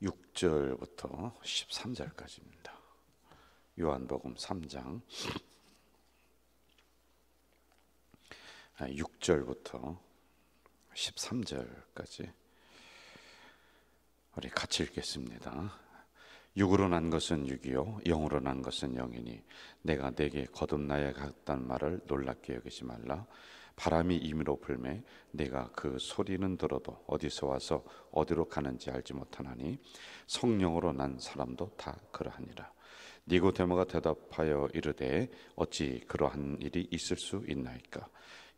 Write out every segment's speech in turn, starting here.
6절부터 13절까지입니다. 요한복음 3장 6절부터 13절까지 우리 같이 읽겠습니다. 육으로 난 것은 육이요 영으로 난 것은 영이니 내가 내게 거듭나야 하겠다는 말을 놀랍게 여기지 말라. 바람이 임의로 불매 내가 그 소리는 들어도 어디서 와서 어디로 가는지 알지 못하나니 성령으로 난 사람도 다 그러하니라. 니고데모가 대답하여 이르되 어찌 그러한 일이 있을 수 있나이까.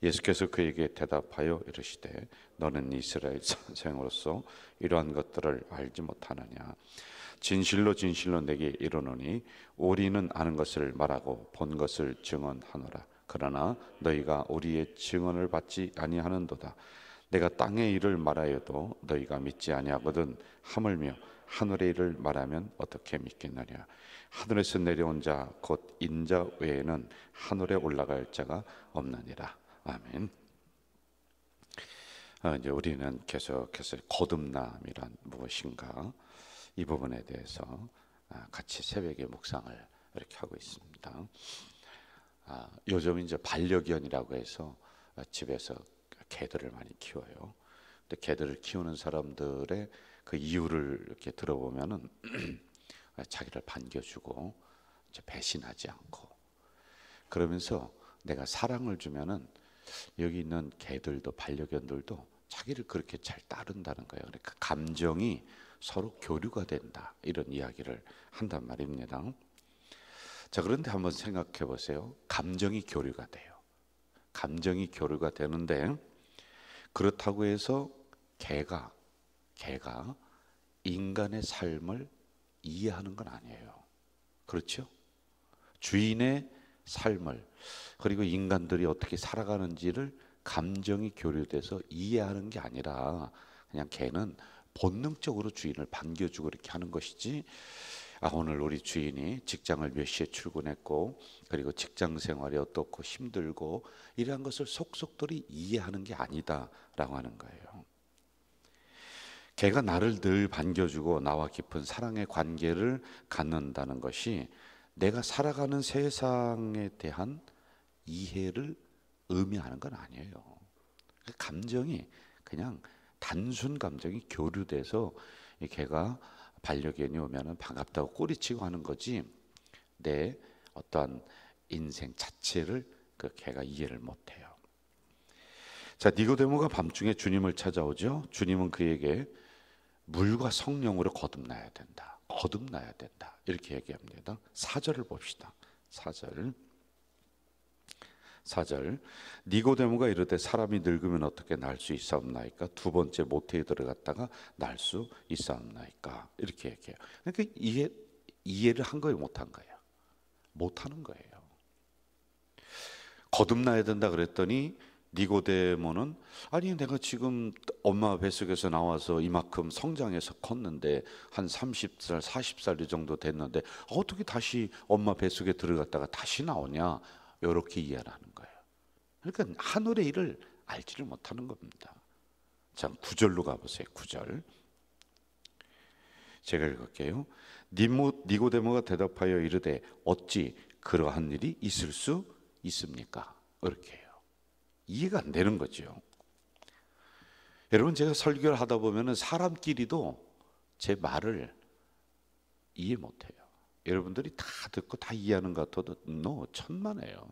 예수께서 그에게 대답하여 이르시되 너는 이스라엘 선생으로서 이러한 것들을 알지 못하느냐. 진실로 진실로 내게 이르노니 우리는 아는 것을 말하고 본 것을 증언하노라. 그러나 너희가 우리의 증언을 받지 아니하는도다. 내가 땅의 일을 말하여도 너희가 믿지 아니하거든 하물며 하늘의 일을 말하면 어떻게 믿겠느냐. 하늘에서 내려온 자 곧 인자 외에는 하늘에 올라갈 자가 없느니라. 아멘. 이제 우리는 계속해서 거듭남이란 무엇인가 이 부분에 대해서 같이 새벽에 묵상을 이렇게 하고 있습니다. 요즘 이제 반려견이라고 해서 집에서 개들을 많이 키워요. 근데 개들을 키우는 사람들의 그 이유를 이렇게 들어보면은 자기를 반겨주고 이제 배신하지 않고 그러면서 내가 사랑을 주면은 여기 있는 개들도 반려견들도 자기를 그렇게 잘 따른다는 거예요. 그러니까 감정이 서로 교류가 된다 이런 이야기를 한단 말입니다. 자, 그런데 한번 생각해 보세요. 감정이 교류가 돼요. 감정이 교류가 되는데 그렇다고 해서 개가 인간의 삶을 이해하는 건 아니에요. 그렇죠? 주인의 삶을 그리고 인간들이 어떻게 살아가는지를 감정이 교류돼서 이해하는 게 아니라 그냥 개는 본능적으로 주인을 반겨주고 이렇게 하는 것이지 오늘 우리 주인이 직장을 몇 시에 출근했고 그리고 직장 생활이 어떻고 힘들고 이러한 것을 속속들이 이해하는 게 아니다라고 하는 거예요. 개가 나를 늘 반겨주고 나와 깊은 사랑의 관계를 갖는다는 것이 내가 살아가는 세상에 대한 이해를 의미하는 건 아니에요. 감정이 그냥 단순 감정이 교류돼서 이 개가 반려견이 오면은 반갑다고 꼬리치고 하는 거지 내 어떠한 인생 자체를 그 개가 이해를 못해요. 자, 니고데모가 밤중에 주님을 찾아오죠. 주님은 그에게 물과 성령으로 거듭나야 된다. 거듭나야 된다. 이렇게 얘기합니다. 4절을 봅시다. 4절 니고데모가 이르되 사람이 늙으면 어떻게 날 수 있사옵나이까. 두 번째 모태에 들어갔다가 날 수 있사옵나이까. 이렇게 얘기해요. 그러니까 이해를 한 거예요, 못한 거예요? 못하는 거예요. 거듭나야 된다 그랬더니 니고데모는 아니 내가 지금 엄마 뱃속에서 나와서 이만큼 성장해서 컸는데 한 30살 40살 이 정도 됐는데 어떻게 다시 엄마 뱃속에 들어갔다가 다시 나오냐 이렇게 이해를 하는 거예요. 그러니까 하늘의 일을 알지를 못하는 겁니다. 자, 9절로 가보세요. 9절 제가 읽을게요. 니고데모가 대답하여 이르되 어찌 그러한 일이 있을 수 있습니까? 이렇게 해요. 이해가 안 되는 거죠. 여러분, 제가 설교를 하다 보면은 사람끼리도 제 말을 이해 못해요. 여러분들이 다 듣고 다 이해하는 것 같아도 천만에요.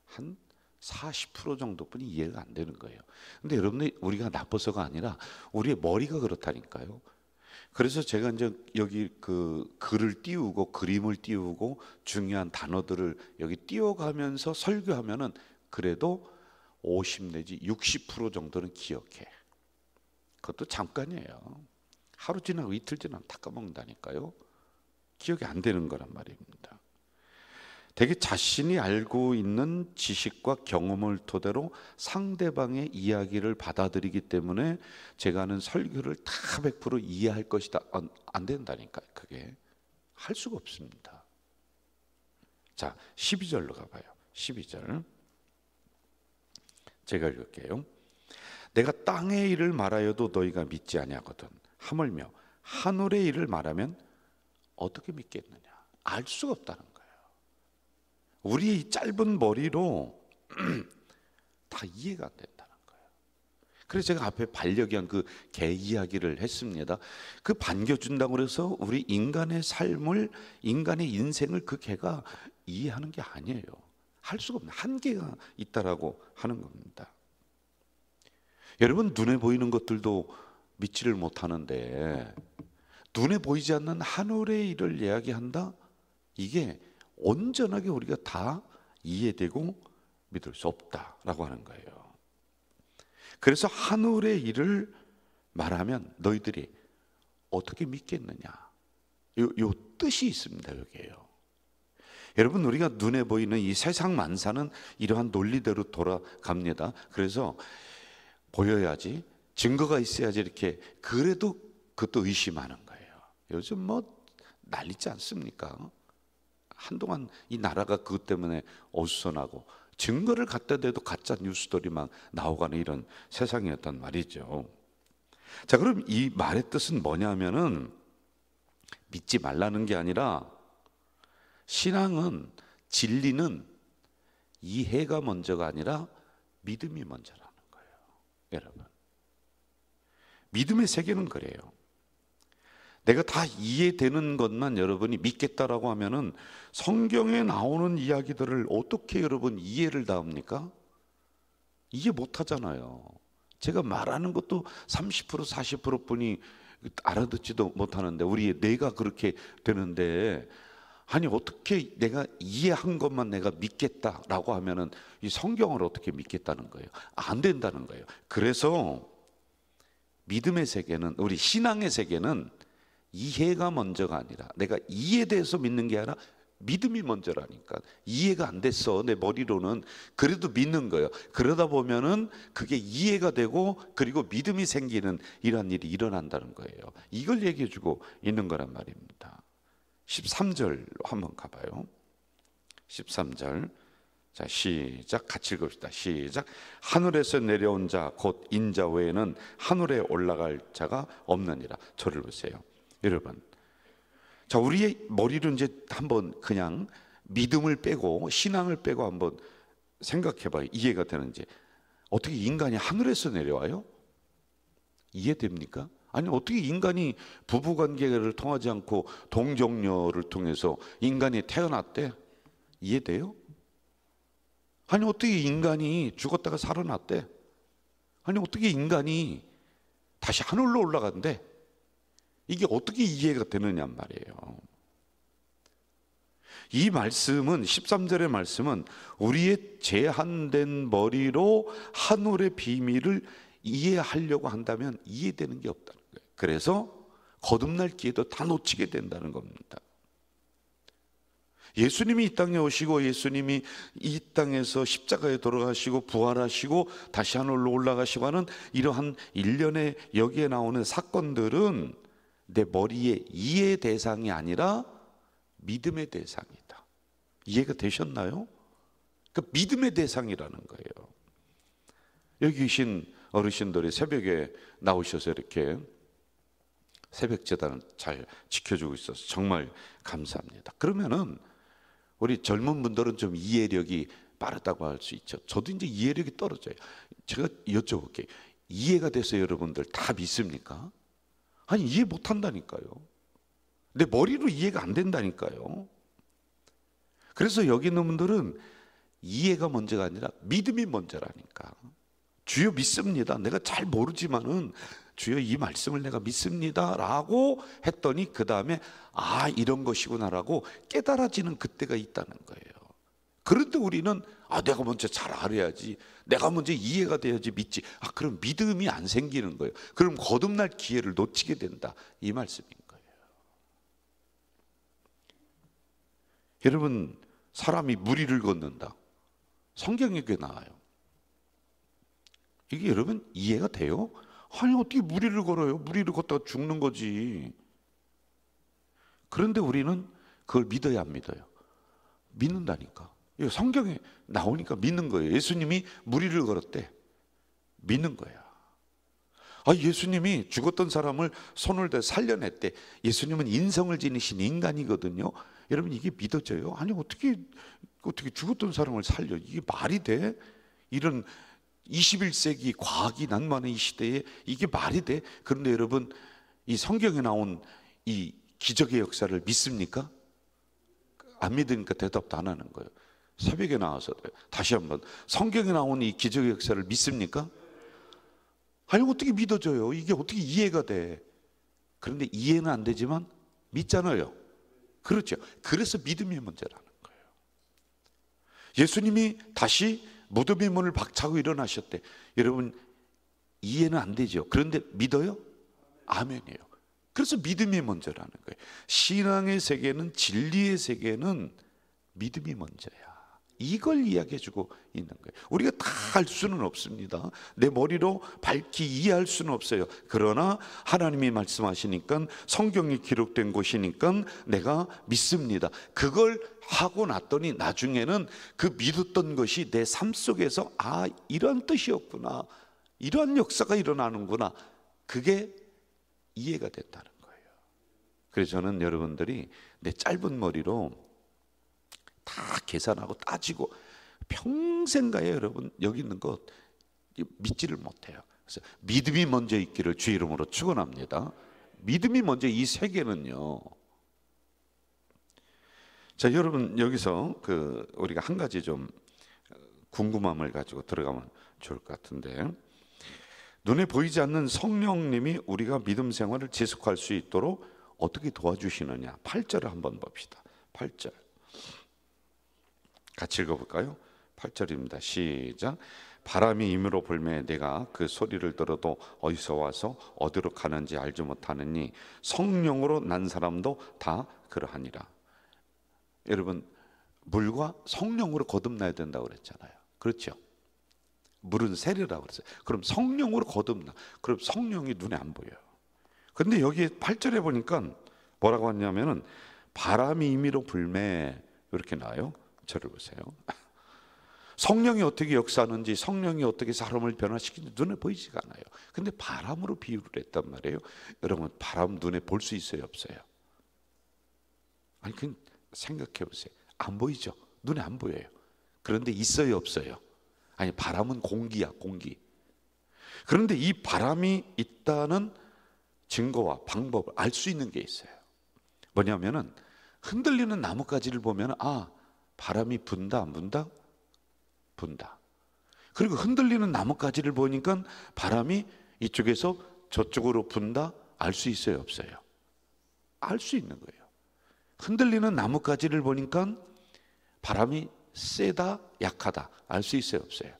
한 40% 정도뿐이 이해가 안 되는 거예요. 근데 여러분이 우리가 나빠서가 아니라 우리의 머리가 그렇다니까요. 그래서 제가 이제 여기 그 글을 띄우고 그림을 띄우고 중요한 단어들을 여기 띄워가면서 설교하면은 그래도 50 내지 60% 정도는 기억해. 그것도 잠깐이에요. 하루 지나고 이틀 지나면 다 까먹는다니까요. 기억이 안 되는 거란 말입니다. 되게 자신이 알고 있는 지식과 경험을 토대로 상대방의 이야기를 받아들이기 때문에 제가 하는 설교를 다 100% 이해할 것이다. 안 된다니까요. 그게 할 수가 없습니다. 자, 12절로 가봐요. 12절 제가 읽을게요. 내가 땅의 일을 말하여도 너희가 믿지 아니하거든 하물며 하늘의 일을 말하면 어떻게 믿겠느냐? 알 수가 없다는 거예요. 우리의 이 짧은 머리로 다 이해가 안 된다는 거예요. 그래서 제가 앞에 반려견 그 개 이야기를 했습니다. 그 반겨준다고 해서 우리 인간의 삶을, 인간의 인생을 그 개가 이해하는 게 아니에요. 할 수가 없는 한계가 있다라고 하는 겁니다. 여러분, 눈에 보이는 것들도 믿지를 못하는데 눈에 보이지 않는 하늘의 일을 이야기한다? 이게 온전하게 우리가 다 이해되고 믿을 수 없다라고 하는 거예요. 그래서 하늘의 일을 말하면 너희들이 어떻게 믿겠느냐? 요 뜻이 있습니다. 여기에요. 여러분, 우리가 눈에 보이는 이 세상 만사는 이러한 논리대로 돌아갑니다. 그래서 보여야지, 증거가 있어야지 이렇게, 그래도 그것도 의심하는 거예요. 요즘 뭐 난리지 않습니까? 한동안 이 나라가 그것 때문에 어수선하고 증거를 갖다 대도 가짜 뉴스들이 막 나오가는 이런 세상이었단 말이죠. 자, 그럼 이 말의 뜻은 뭐냐면은 믿지 말라는 게 아니라, 신앙은, 진리는 이해가 먼저가 아니라 믿음이 먼저라는 거예요. 여러분, 믿음의 세계는 그래요. 내가 다 이해되는 것만 여러분이 믿겠다라고 하면은 성경에 나오는 이야기들을 어떻게 여러분 이해를 다 합니까? 이해 못 하잖아요. 제가 말하는 것도 30% 40%뿐이 알아듣지도 못하는데 우리 뇌가 그렇게 되는데, 아니 어떻게 내가 이해한 것만 내가 믿겠다라고 하면은 이 성경을 어떻게 믿겠다는 거예요? 안 된다는 거예요. 그래서 믿음의 세계는, 우리 신앙의 세계는 이해가 먼저가 아니라, 내가 이해돼서 믿는 게 아니라 믿음이 먼저라니까. 이해가 안 됐어 내 머리로는, 그래도 믿는 거예요. 그러다 보면은 그게 이해가 되고 그리고 믿음이 생기는 이러한 일이 일어난다는 거예요. 이걸 얘기해 주고 있는 거란 말입니다. 13절 한번 가봐요. 13절. 자, 시작. 같이 읽읍시다. 시작. 하늘에서 내려온 자 곧 인자 외에는 하늘에 올라갈 자가 없느니라. 저를 보세요. 여러분, 자, 우리의 머리로 이제 한번 그냥 믿음을 빼고 신앙을 빼고 한번 생각해 봐요. 이해가 되는지. 어떻게 인간이 하늘에서 내려와요? 이해됩니까? 아니, 어떻게 인간이 부부관계를 통하지 않고 동정녀를 통해서 인간이 태어났대? 이해돼요? 아니, 어떻게 인간이 죽었다가 살아났대? 아니, 어떻게 인간이 다시 하늘로 올라간대? 이게 어떻게 이해가 되느냐 말이에요. 이 말씀은, 13절의 말씀은 우리의 제한된 머리로 하늘의 비밀을 이해하려고 한다면 이해되는 게 없다는 거예요. 그래서 거듭날 기회도 다 놓치게 된다는 겁니다. 예수님이 이 땅에 오시고, 예수님이 이 땅에서 십자가에 돌아가시고 부활하시고 다시 하늘로 올라가시고 하는 이러한 일련의 여기에 나오는 사건들은 내 머리의 이해 대상이 아니라 믿음의 대상이다. 이해가 되셨나요? 그 믿음의 대상이라는 거예요. 여기 계신 어르신들이 새벽에 나오셔서 이렇게 새벽 제단을 잘 지켜주고 있어서 정말 감사합니다. 그러면은 우리 젊은 분들은 좀 이해력이 빠르다고 할 수 있죠. 저도 이제 이해력이 떨어져요. 제가 여쭤볼게요. 이해가 돼서 여러분들 다 믿습니까? 아니, 이해 못 한다니까요. 내 머리로 이해가 안 된다니까요. 그래서 여기 있는 분들은 이해가 먼저가 아니라 믿음이 먼저라니까. 주여 믿습니다. 내가 잘 모르지만은 주여 이 말씀을 내가 믿습니다 라고 했더니 그 다음에 아, 이런 것이구나라고 깨달아지는 그때가 있다는 거예요. 그런데 우리는 아, 내가 먼저 잘 알아야지, 내가 먼저 이해가 돼야지 믿지. 아, 그럼 믿음이 안 생기는 거예요. 그럼 거듭날 기회를 놓치게 된다, 이 말씀인 거예요. 여러분, 사람이 무리를 걷는다, 성경에 꽤 나와요. 이게 여러분 이해가 돼요? 아니, 어떻게 무리를 걸어요? 무리를 걷다가 죽는 거지. 그런데 우리는 그걸 믿어야 안 믿어요? 믿는다니까. 이거 성경에 나오니까 믿는 거예요. 예수님이 무리를 걸었대. 믿는 거야. 예수님이 죽었던 사람을 손을 대 살려냈대. 예수님은 인성을 지니신 인간이거든요. 여러분, 이게 믿어져요? 아니, 어떻게 죽었던 사람을 살려? 이게 말이 돼? 이런 21세기 과학이 난무하는 이 시대에 이게 말이 돼? 그런데 여러분, 이 성경에 나온 이 기적의 역사를 믿습니까? 안 믿으니까 대답도 안 하는 거예요. 새벽에 나와서 다시 한번, 성경에 나온 이 기적의 역사를 믿습니까? 아니, 어떻게 믿어져요? 이게 어떻게 이해가 돼? 그런데 이해는 안 되지만 믿잖아요. 그렇죠. 그래서 믿음의 문제라는 거예요. 예수님이 다시 무덤의 문을 박차고 일어나셨대. 여러분, 이해는 안 되죠. 그런데 믿어요? 아멘이에요. 그래서 믿음이 먼저라는 거예요. 신앙의 세계는, 진리의 세계는 믿음이 먼저야. 이걸 이야기해주고 있는 거예요. 우리가 다 알 수는 없습니다. 내 머리로 밝히 이해할 수는 없어요. 그러나 하나님이 말씀하시니까, 성경이 기록된 곳이니까 내가 믿습니다. 그걸 하고 났더니 나중에는 그 믿었던 것이 내 삶 속에서 이런 뜻이었구나, 이런 역사가 일어나는구나, 그게 이해가 된다는 거예요. 그래서 저는 여러분들이 내 짧은 머리로 다 계산하고 따지고 평생 가요. 여러분, 여기 있는 것 믿지를 못해요. 그래서 믿음이 먼저 있기를 주의 이름으로 축원합니다. 믿음이 먼저, 이 세계는요. 자, 여러분, 여기서 우리가 한 가지 좀 궁금함을 가지고 들어가면 좋을 것 같은데, 눈에 보이지 않는 성령님이 우리가 믿음 생활을 지속할 수 있도록 어떻게 도와주시느냐. 8절을 한번 봅시다. 8절 같이 읽어볼까요? 8절입니다. 시작. 바람이 임으로 불매 내가 그 소리를 들어도 어디서 와서 어디로 가는지 알지 못하느니 성령으로 난 사람도 다 그러하니라. 여러분, 물과 성령으로 거듭나야 된다고 그랬잖아요. 그렇죠? 물은 세례라고 그랬어요. 그럼 성령으로 거듭나. 그럼 성령이 눈에 안 보여요. 근데 여기 8절에 보니까 뭐라고 하냐면은 바람이 임의로 불매, 이렇게 나와요. 저를 보세요. 성령이 어떻게 역사하는지, 성령이 어떻게 사람을 변화시키는지 눈에 보이지가 않아요. 근데 바람으로 비유를 했단 말이에요. 여러분, 바람 눈에 볼 수 있어요, 없어요? 아니, 그냥 생각해 보세요. 안 보이죠? 눈에 안 보여요. 그런데 있어요, 없어요? 아니, 바람은 공기야, 공기. 그런데 이 바람이 있다는 증거와 방법을 알 수 있는 게 있어요. 뭐냐면은 흔들리는 나뭇가지를 보면 바람이 분다, 안 분다? 분다. 그리고 흔들리는 나뭇가지를 보니까 바람이 이쪽에서 저쪽으로 분다, 알 수 있어요, 없어요? 알 수 있는 거예요. 흔들리는 나뭇가지를 보니까 바람이 세다, 약하다, 알 수 있어요, 없어요?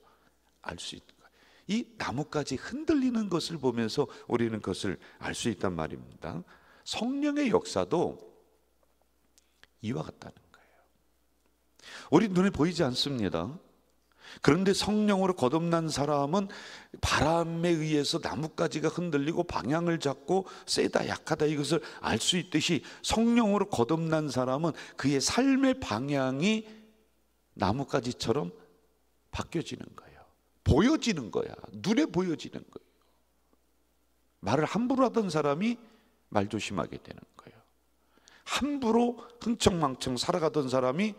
알 수 있는 거예요. 이 나뭇가지 흔들리는 것을 보면서 우리는 그것을 알 수 있단 말입니다. 성령의 역사도 이와 같다는 거예요. 우리 눈에 보이지 않습니다. 그런데 성령으로 거듭난 사람은 바람에 의해서 나뭇가지가 흔들리고 방향을 잡고 세다, 약하다, 이것을 알 수 있듯이 성령으로 거듭난 사람은 그의 삶의 방향이 나뭇가지처럼 바뀌어지는 거예요. 보여지는 거야. 눈에 보여지는 거예요. 말을 함부로 하던 사람이 말 조심하게 되는 거예요. 함부로 흥청망청 살아가던 사람이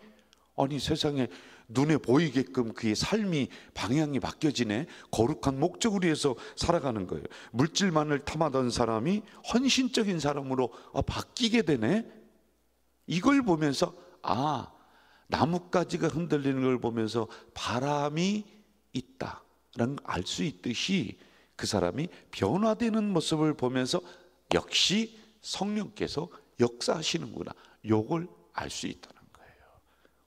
아니, 세상에 눈에 보이게끔 그의 삶이 방향이 바뀌어지네. 거룩한 목적을 위해서 살아가는 거예요. 물질만을 탐하던 사람이 헌신적인 사람으로 바뀌게 되네. 이걸 보면서 나뭇가지가 흔들리는 걸 보면서 바람이 있다라는 걸 알 수 있듯이 그 사람이 변화되는 모습을 보면서 역시 성령께서 역사하시는구나, 요걸 알 수 있다는 거예요.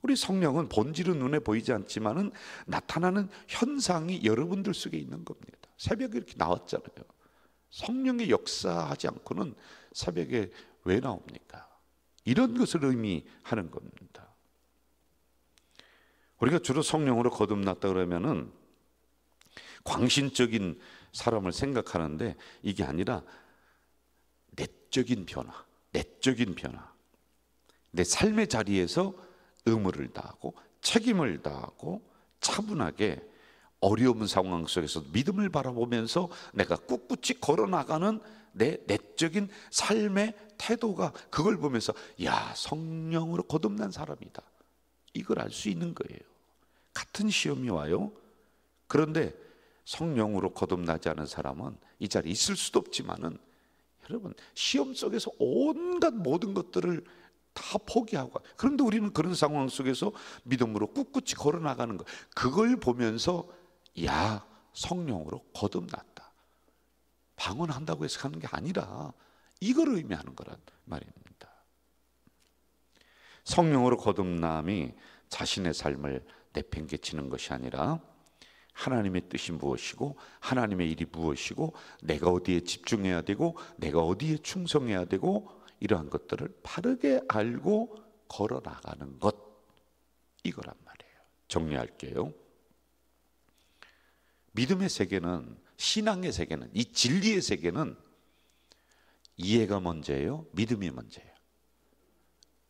우리 성령은 본질은 눈에 보이지 않지만은 나타나는 현상이 여러분들 속에 있는 겁니다. 새벽에 이렇게 나왔잖아요. 성령의 역사하지 않고는 새벽에 왜 나옵니까? 이런 것을 의미하는 겁니다. 우리가 주로 성령으로 거듭났다 그러면은 광신적인 사람을 생각하는데 이게 아니라 내적인 변화, 내적인 변화. 내 삶의 자리에서 의무를 다하고 책임을 다하고 차분하게 어려운 상황 속에서 믿음을 바라보면서 내가 꿋꿋이 걸어나가는 내 내적인 삶의 태도가, 그걸 보면서 야, 성령으로 거듭난 사람이다, 이걸 알 수 있는 거예요. 같은 시험이 와요. 그런데 성령으로 거듭나지 않은 사람은 이 자리에 있을 수도 없지만은, 여러분, 시험 속에서 온갖 모든 것들을 다 포기하고, 그런데 우리는 그런 상황 속에서 믿음으로 꿋꿋이 걸어나가는 것, 그걸 보면서 야, 성령으로 거듭났다, 방언한다고 해서 하는 게 아니라 이걸 의미하는 거란 말입니다. 성령으로 거듭남이 자신의 삶을 내팽개치는 것이 아니라 하나님의 뜻이 무엇이고 하나님의 일이 무엇이고 내가 어디에 집중해야 되고 내가 어디에 충성해야 되고, 이러한 것들을 바르게 알고 걸어나가는 것, 이거란 말이에요. 정리할게요. 믿음의 세계는, 신앙의 세계는, 이 진리의 세계는 이해가 먼저예요, 믿음이 먼저예요?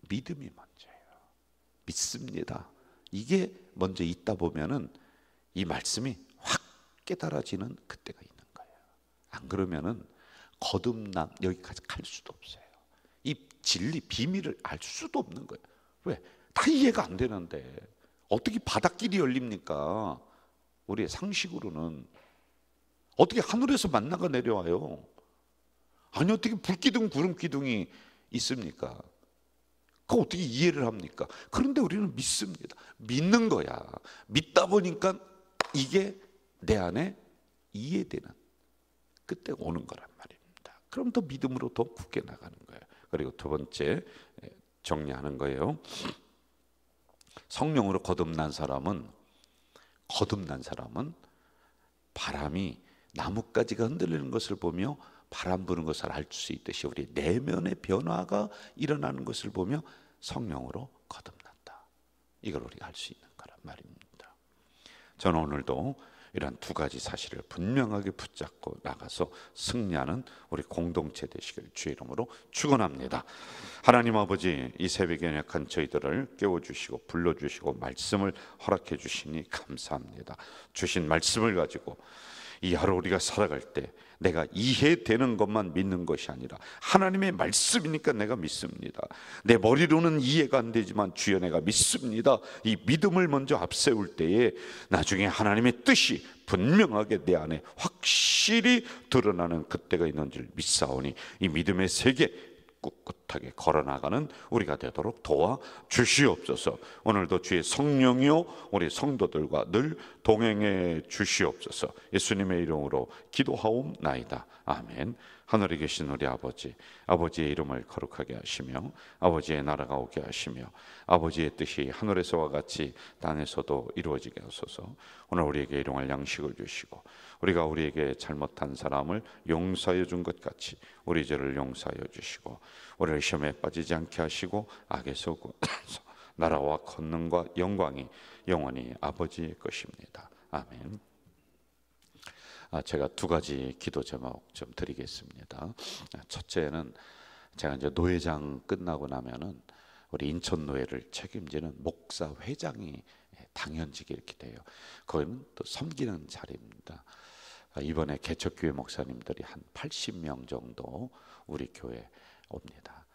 믿음이 먼저예요. 믿습니다, 이게 먼저 있다 보면은 이 말씀이 확 깨달아지는 그때가 있는 거예요. 안 그러면은 거듭남, 여기까지 갈 수도 없어요. 이 진리, 비밀을 알 수도 없는 거예요. 왜? 다 이해가 안 되는데 어떻게 바닷길이 열립니까? 우리의 상식으로는 어떻게 하늘에서 만나가 내려와요? 아니, 어떻게 불기둥 구름기둥이 있습니까? 그거 어떻게 이해를 합니까? 그런데 우리는 믿습니다. 믿는 거야. 믿다 보니까 이게 내 안에 이해되는 그때 오는 거란 말입니다. 그럼 더 믿음으로 더 굳게 나가는 거예요. 그리고 두 번째 정리하는 거예요. 성령으로 거듭난 사람은 바람이 나뭇가지가 흔들리는 것을 보며 바람 부는 것을 알 수 있듯이 우리 내면의 변화가 일어나는 것을 보며 성령으로 거듭난다, 이걸 우리가 알 수 있는 거란 말입니다. 저는 오늘도 이런 두 가지 사실을 분명하게 붙잡고 나가서 승리하는 우리 공동체 되시길 주의 이름으로 축원합니다. 하나님 아버지, 이 새벽에 연약한 저희들을 깨워주시고 불러주시고 말씀을 허락해 주시니 감사합니다. 주신 말씀을 가지고 이 하루 우리가 살아갈 때 내가 이해되는 것만 믿는 것이 아니라 하나님의 말씀이니까 내가 믿습니다. 내 머리로는 이해가 안 되지만 주여 내가 믿습니다. 이 믿음을 먼저 앞세울 때에 나중에 하나님의 뜻이 분명하게 내 안에 확실히 드러나는 그때가 있는 줄 믿사오니 이 믿음의 세계 꿋꿋하게 걸어나가는 우리가 되도록 도와주시옵소서. 오늘도 주의 성령이요 우리 성도들과 늘 동행해 주시옵소서. 예수님의 이름으로 기도하옵나이다. 아멘. 하늘에 계신 우리 아버지, 아버지의 이름을 거룩하게 하시며 아버지의 나라가 오게 하시며 아버지의 뜻이 하늘에서와 같이 땅에서도 이루어지게 하소서. 오늘 우리에게 일용할 양식을 주시고 우리가 우리에게 잘못한 사람을 용서해 준 것 같이 우리 죄를 용서하여 주시고 우리를 시험에 빠지지 않게 하시고 악에서 나라와 권능과 영광이 영원히 아버지의 것입니다. 아멘. 제가 두 가지 기도 제목 좀 드리겠습니다. 첫째는 제가 이제 노회장 끝나고 나면은 우리 인천 노회를 책임지는 목사 회장이 당연직이 이렇게 돼요. 그건 또 섬기는 자리입니다. 이번에 개척교회 목사님들이 한 80명 정도 우리 교회 옵니다.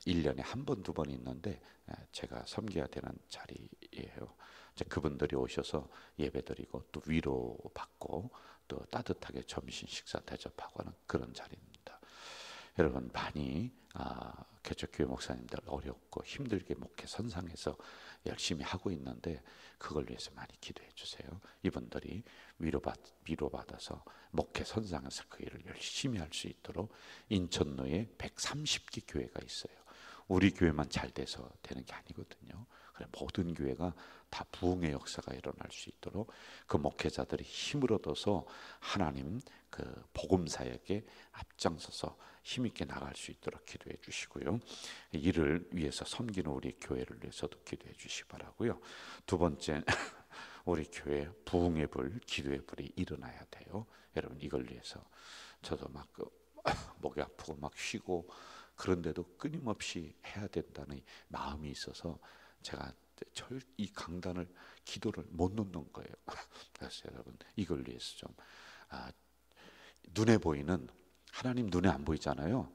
1년에 한 번, 두 번 있는데 제가 섬겨야 되는 자리예요. 그분들이 오셔서 예배드리고 또 위로받고 또 따뜻하게 점심 식사 대접하고 하는 그런 자리입니다. 여러분 많이 개척교회 목사님들 어렵고 힘들게 목회 선상에서 열심히 하고 있는데 그걸 위해서 많이 기도해 주세요. 이분들이 위로받아서 목회 선상에서 그 일을 열심히 할 수 있도록 인천로에 130개 교회가 있어요. 우리 교회만 잘 돼서 되는 게 아니거든요. 그래 모든 교회가 다 부흥의 역사가 일어날 수 있도록 그 목회자들이 힘을 얻어서 하나님 그 복음 사역에 앞장서서 힘있게 나갈 수 있도록 기도해 주시고요. 이를 위해서 섬기는 우리 교회를 위해서도 기도해 주시기 바라고요. 두 번째, 우리 교회 부흥의 불, 기도의 불이 일어나야 돼요. 여러분 이걸 위해서 저도 막 목이 아프고 막 쉬고 그런데도 끊임없이 해야 된다는 마음이 있어서 제가 이 강단을 기도를 못 놓는 거예요. 그래서 여러분 이걸 위해서 좀 눈에 보이는, 하나님 눈에 안 보이잖아요.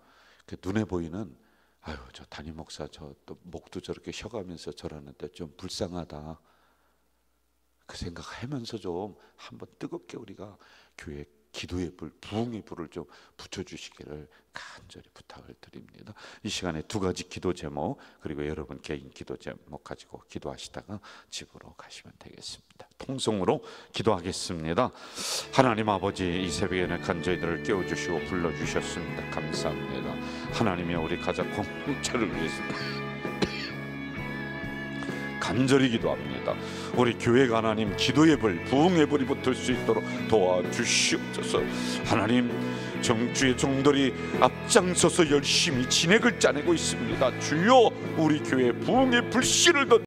그 눈에 보이는 아유 저 담임 목사 저 또 목도 저렇게 쉬어가면서 저러는데 좀 불쌍하다, 그 생각하면서 좀 한번 뜨겁게 우리가 교회 기도의 불, 부흥의 불을 좀 붙여주시기를 간절히 부탁을 드립니다. 이 시간에 두 가지 기도 제목 그리고 여러분 개인 기도 제목 가지고 기도하시다가 집으로 가시면 되겠습니다. 통성으로 기도하겠습니다. 하나님 아버지, 이 새벽에는 간절히들을 깨워주시고 불러주셨습니다. 감사합니다. 하나님이 우리 가장 공동체를 위해서 간절히 기도합니다. 우리 교회가 하나님 기도의 불, 부흥의 불이 붙을 수 있도록 도와주시옵소서. 하나님 정주의 종들이 앞장서서 열심히 진액을 짜내고 있습니다. 주여 우리 교회 부흥의 불씨를 던